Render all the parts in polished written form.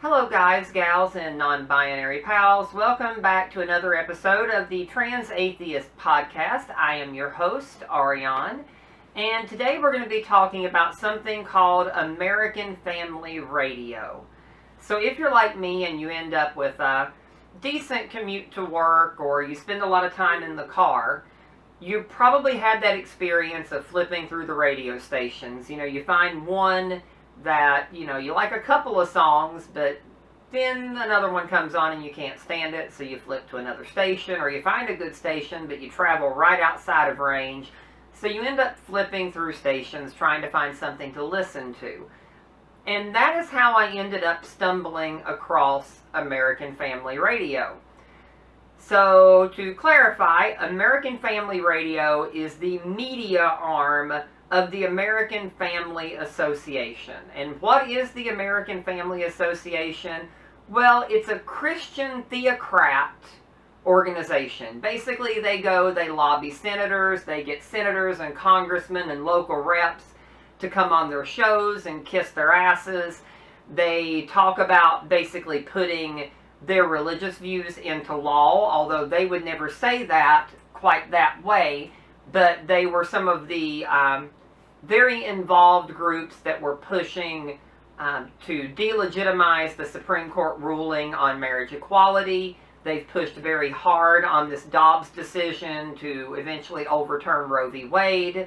Hello guys, gals, and non-binary pals. Welcome back to another episode of the Trans Atheist Podcast. I am your host, Arienne, and today we're going to be talking about something called American Family Radio. So if you're like me and you end up with a decent commute to work or you spend a lot of time in the car, you probably had that experience of flipping through the radio stations. You know, you find one that, you like a couple of songs, but then another one comes on and you can't stand it, so you flip to another station, or you find a good station, but you travel right outside of range, so you end up flipping through stations trying to find something to listen to. And that is how I ended up stumbling across American Family Radio. So, to clarify, American Family Radio is the media arm of the American Family Association. And what is the American Family Association? Well, it's a Christian theocratic organization. Basically, they lobby senators, they get senators and congressmen and local reps to come on their shows and kiss their asses. They talk about basically putting their religious views into law, although they would never say that quite that way. But they were some of the very involved groups that were pushing to delegitimize the Supreme Court ruling on marriage equality. They've pushed very hard on this Dobbs decision to eventually overturn Roe v. Wade.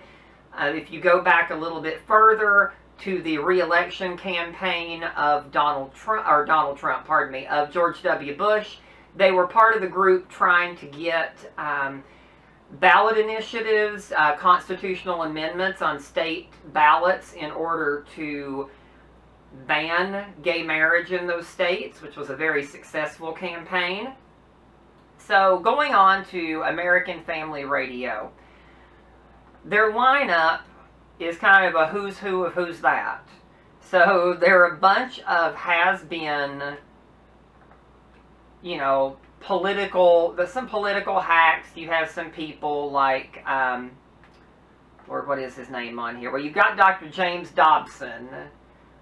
If you go back a little bit further to the re-election campaign of of George W. Bush, they were part of the group trying to get ballot initiatives, constitutional amendments on state ballots in order to ban gay marriage in those states, which was a very successful campaign. So going on to American Family Radio, their lineup is kind of a who's who of who's that. So there are a bunch of has-been, some political hacks. You have some people like, what is his name on here? Well, you've got Dr. James Dobson,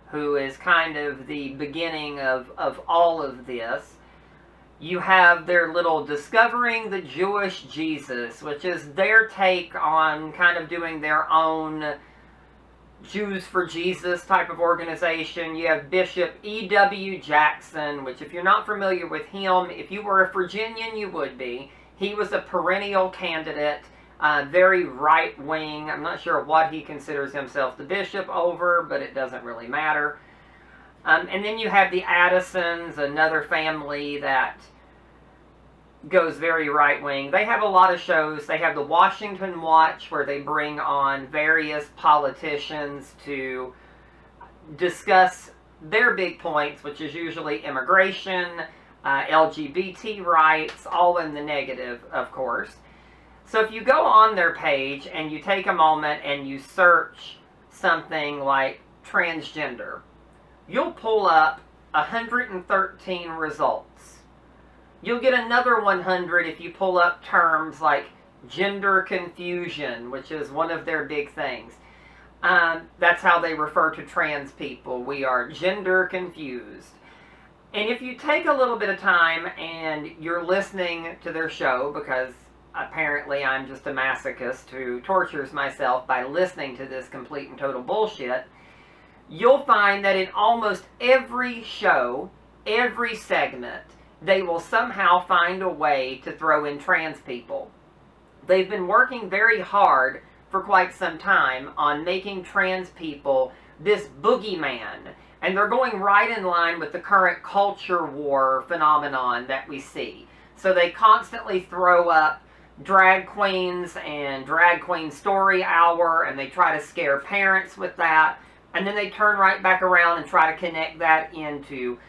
who is kind of the beginning of all of this. You have their little Discovering the Jewish Jesus, which is their take on kind of doing their own Jews for Jesus type of organization. You have Bishop E.W. Jackson, which if you're not familiar with him, if you were a Virginian, you would be. He was a perennial candidate, very right-wing. I'm not sure what he considers himself the bishop over, but it doesn't really matter. And then you have the Addisons, another family that goes very right-wing. They have a lot of shows. They have the Washington Watch, where they bring on various politicians to discuss their big points, which is usually immigration, LGBT rights, all in the negative, of course. So if you go on their page and you take a moment and you search something like transgender, you'll pull up 113 results. You'll get another 100 if you pull up terms like gender confusion, which is one of their big things. That's how they refer to trans people. We are gender confused. And if you take a little bit of time and you're listening to their show, because apparently I'm just a masochist who tortures myself by listening to this complete and total bullshit, you'll find that in almost every show, every segment, they will somehow find a way to throw in trans people. They've been working very hard for quite some time on making trans people this boogeyman, and they're going right in line with the current culture war phenomenon that we see. So they constantly throw up drag queens and drag queen story hour, and they try to scare parents with that, and then they turn right back around and try to connect that into,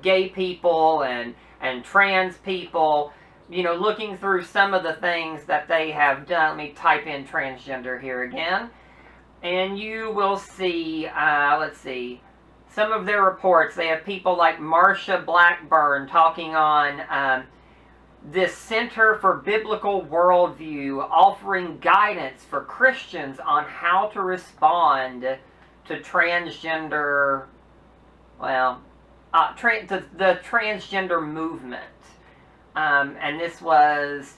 gay people and trans people, looking through some of the things that they have done. Let me type in transgender here again, and you will see, some of their reports. They have people like Marsha Blackburn talking on this Center for Biblical Worldview, offering guidance for Christians on how to respond to transgender, the transgender movement. And this was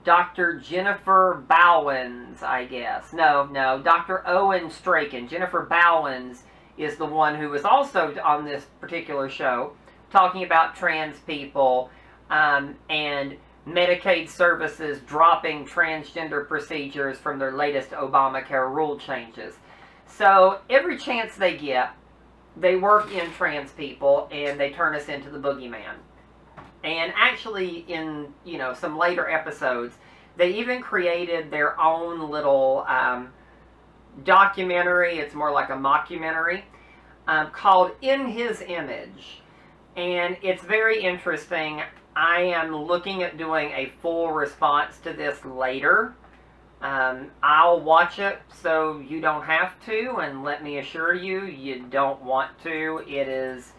Dr. Jennifer Bowens, I guess. No, Dr. Owen Strachan. Jennifer Bowens is the one who was also on this particular show talking about trans people and Medicaid services dropping transgender procedures from their latest Obamacare rule changes. So every chance they get, they work in trans people and they turn us into the boogeyman. And actually in, some later episodes, they even created their own little documentary. It's more like a mockumentary called In His Image. And it's very interesting. I am looking at doing a full response to this later. I'll watch it so you don't have to, and let me assure you, you don't want to. It is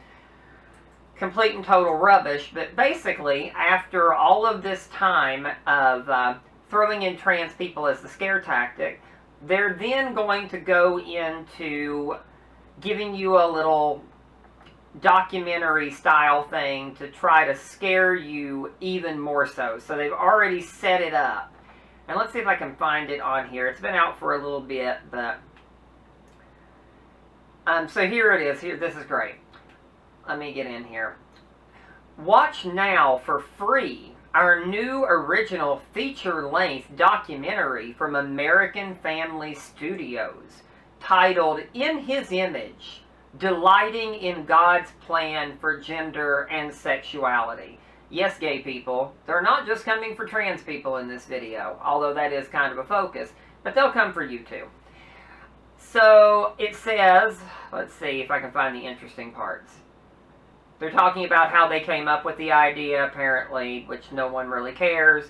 complete and total rubbish. But basically, after all of this time of throwing in trans people as the scare tactic, they're then going to go into giving you a little documentary style thing to try to scare you even more so. So they've already set it up. And let's see if I can find it on here. It's been out for a little bit, but so here it is. Here, this is great. Let me get in here. Watch now for free our new original feature-length documentary from American Family Studios titled In His Image: Delighting in God's Plan for Gender and Sexuality. Yes, gay people, they're not just coming for trans people in this video, although that is kind of a focus, but they'll come for you too. So it says, let's see if I can find the interesting parts. They're talking about how they came up with the idea, apparently, which no one really cares.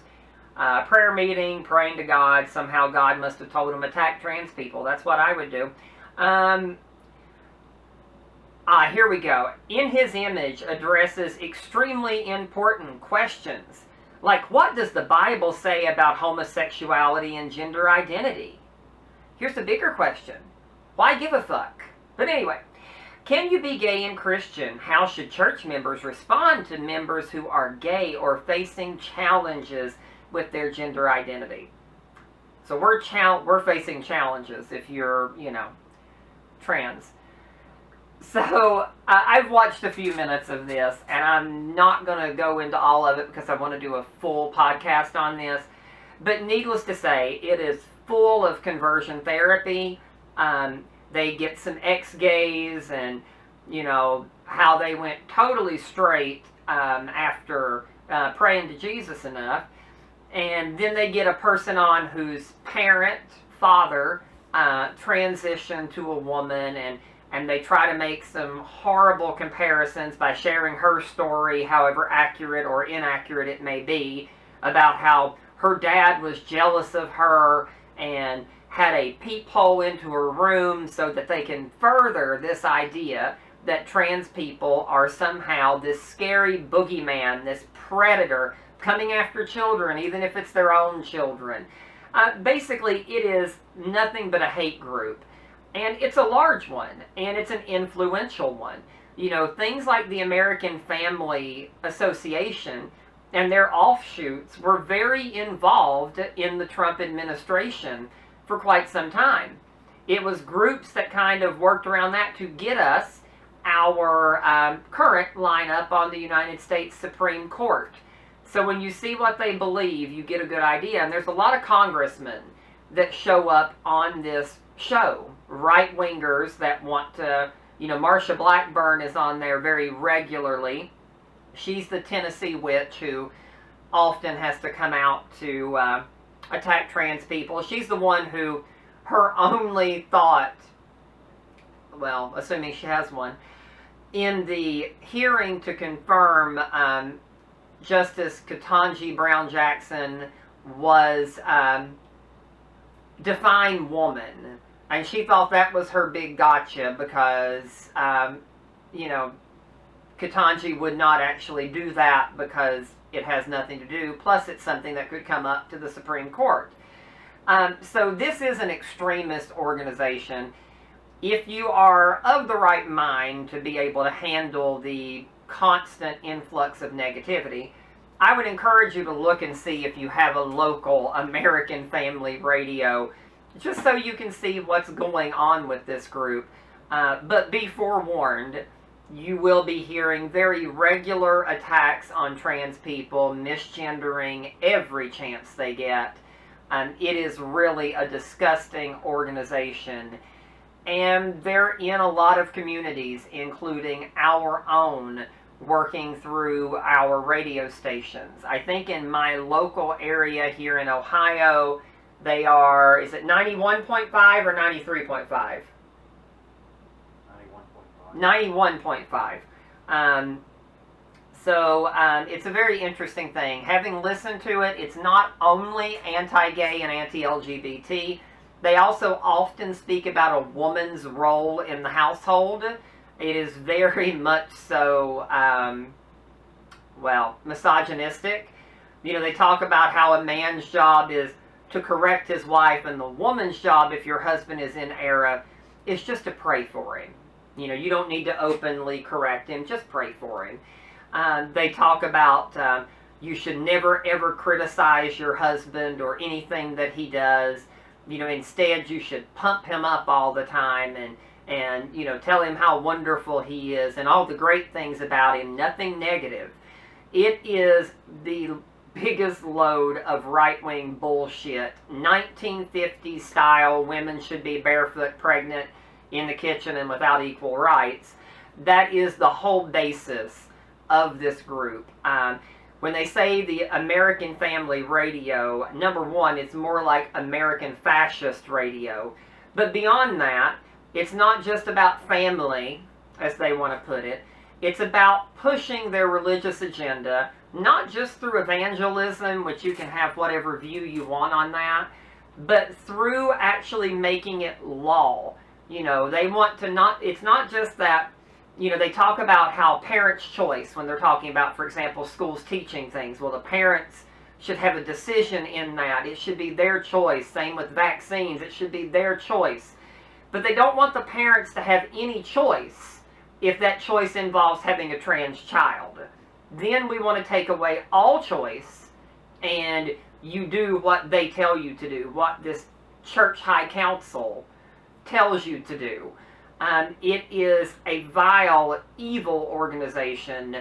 Prayer meeting, praying to God. Somehow God must have told them attack trans people. That's what I would do. Here we go. In His Image addresses extremely important questions, like what does the Bible say about homosexuality and gender identity? Here's the bigger question. Why give a fuck? But anyway, can you be gay and Christian? How should church members respond to members who are gay or facing challenges with their gender identity? So we're facing challenges if you're, trans. So, I've watched a few minutes of this, and I'm not going to go into all of it because I want to do a full podcast on this. But needless to say, it is full of conversion therapy. They get some ex-gays and, how they went totally straight after praying to Jesus enough. And then they get a person on whose father, transitioned to a woman, and they try to make some horrible comparisons by sharing her story, however accurate or inaccurate it may be, about how her dad was jealous of her and had a peephole into her room so that they can further this idea that trans people are somehow this scary boogeyman, this predator coming after children, even if it's their own children. Basically, it is nothing but a hate group. And it's a large one, and it's an influential one. Things like the American Family Association and their offshoots were very involved in the Trump administration for quite some time. It was groups that kind of worked around that to get us our current lineup on the United States Supreme Court. So when you see what they believe, you get a good idea. And there's a lot of congressmen that show up on this show. Right-wingers that want to, Marsha Blackburn is on there very regularly. She's the Tennessee witch who often has to come out to attack trans people. She's the one who, her only thought, well, assuming she has one, in the hearing to confirm Justice Ketanji Brown Jackson was define woman. And she thought that was her big gotcha because, Ketanji would not actually do that because it has nothing to do. Plus, it's something that could come up to the Supreme Court. So this is an extremist organization. if you are of the right mind to be able to handle the constant influx of negativity, I would encourage you to look and see if you have a local American Family Radio, just so you can see what's going on with this group. But be forewarned, you will be hearing very regular attacks on trans people, misgendering every chance they get. It is really a disgusting organization. And they're in a lot of communities, including our own, working through our radio stations. I think in my local area here in Ohio, they are, is it 91.5 or 93.5? 91.5. So it's a very interesting thing. Having listened to it, it's not only anti-gay and anti-LGBT. They also often speak about a woman's role in the household. It is very much so, misogynistic. You know, they talk about how a man's job is to correct his wife, and the woman's job, if your husband is in error, is just to pray for him. You know, you don't need to openly correct him, just pray for him. They talk about you should never ever criticize your husband or anything that he does. You know, instead you should pump him up all the time and you know, tell him how wonderful he is and all the great things about him, nothing negative. It is the biggest load of right-wing bullshit. 1950s style, women should be barefoot, pregnant, in the kitchen and without equal rights. That is the whole basis of this group. When they say the American Family Radio, number one, it's more like American Fascist Radio. But beyond that, it's not just about family, as they want to put it. It's about pushing their religious agenda, not just through evangelism, which you can have whatever view you want on that, but through actually making it law. You know, they want to not, it's not just that, you know, they talk about how parents' choice, when they're talking about, for example, schools teaching things. Well, the parents should have a decision in that. It should be their choice. Same with vaccines. It should be their choice. But they don't want the parents to have any choice if that choice involves having a trans child. Then we want to take away all choice, and you do what they tell you to do, what this church high council tells you to do. It is a vile, evil organization,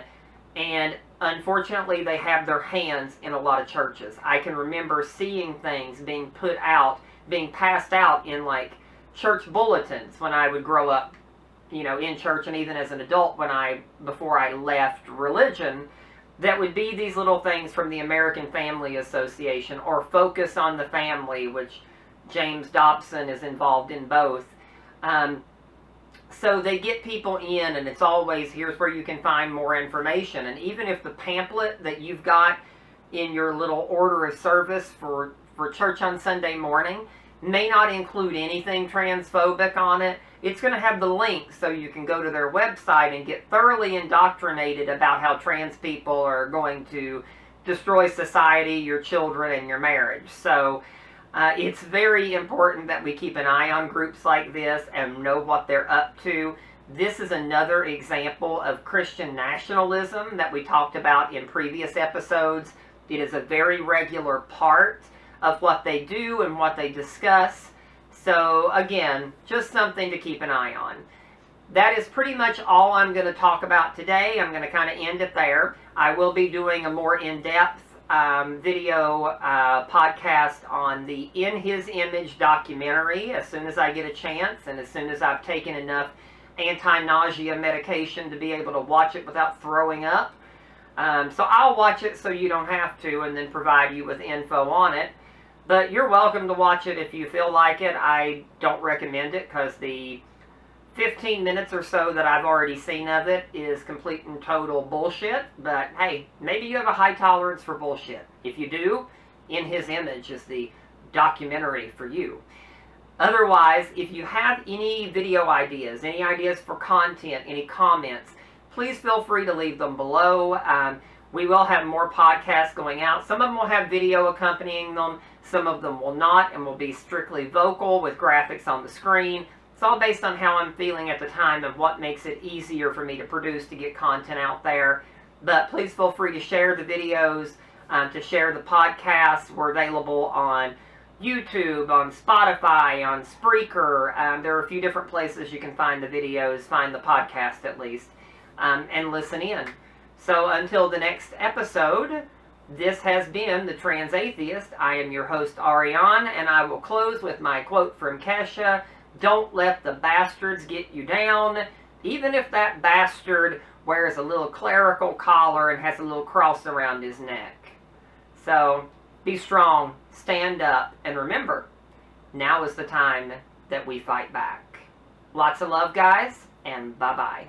and unfortunately they have their hands in a lot of churches. I can remember seeing things being put out, being passed out in like church bulletins when I would grow up, you know, in church, and even as an adult before I left religion, that would be these little things from the American Family Association, or Focus on the Family, which James Dobson is involved in both. So they get people in, and it's always, here's where you can find more information. And even if the pamphlet that you've got in your little order of service for church on Sunday morning may not include anything transphobic on it, it's going to have the link so you can go to their website and get thoroughly indoctrinated about how trans people are going to destroy society, your children, and your marriage. So it's very important that we keep an eye on groups like this and know what they're up to. This is another example of Christian nationalism that we talked about in previous episodes. It is a very regular part of what they do and what they discuss. So again, just something to keep an eye on. That is pretty much all I'm going to talk about today. I'm going to kind of end it there. I will be doing a more in-depth video podcast on the In His Image documentary as soon as I get a chance, and as soon as I've taken enough anti-nausea medication to be able to watch it without throwing up. So I'll watch it so you don't have to, and then provide you with info on it. But you're welcome to watch it if you feel like it. I don't recommend it because the 15 minutes or so that I've already seen of it is complete and total bullshit. But hey, maybe you have a high tolerance for bullshit. If you do, In His Image is the documentary for you. Otherwise, if you have any video ideas, any ideas for content, any comments, please feel free to leave them below. We will have more podcasts going out. Some of them will have video accompanying them. Some of them will not, and will be strictly vocal with graphics on the screen. It's all based on how I'm feeling at the time and what makes it easier for me to produce, to get content out there. But please feel free to share the videos, to share the podcasts. We're available on YouTube, on Spotify, on Spreaker. There are a few different places you can find the videos, find the podcast at least, and listen in. So until the next episode, this has been the Trans Atheist. I am your host, Arienne, and I will close with my quote from Kesha: "Don't let the bastards get you down, even if that bastard wears a little clerical collar and has a little cross around his neck." So, be strong, stand up, and remember, now is the time that we fight back. Lots of love, guys, and bye-bye.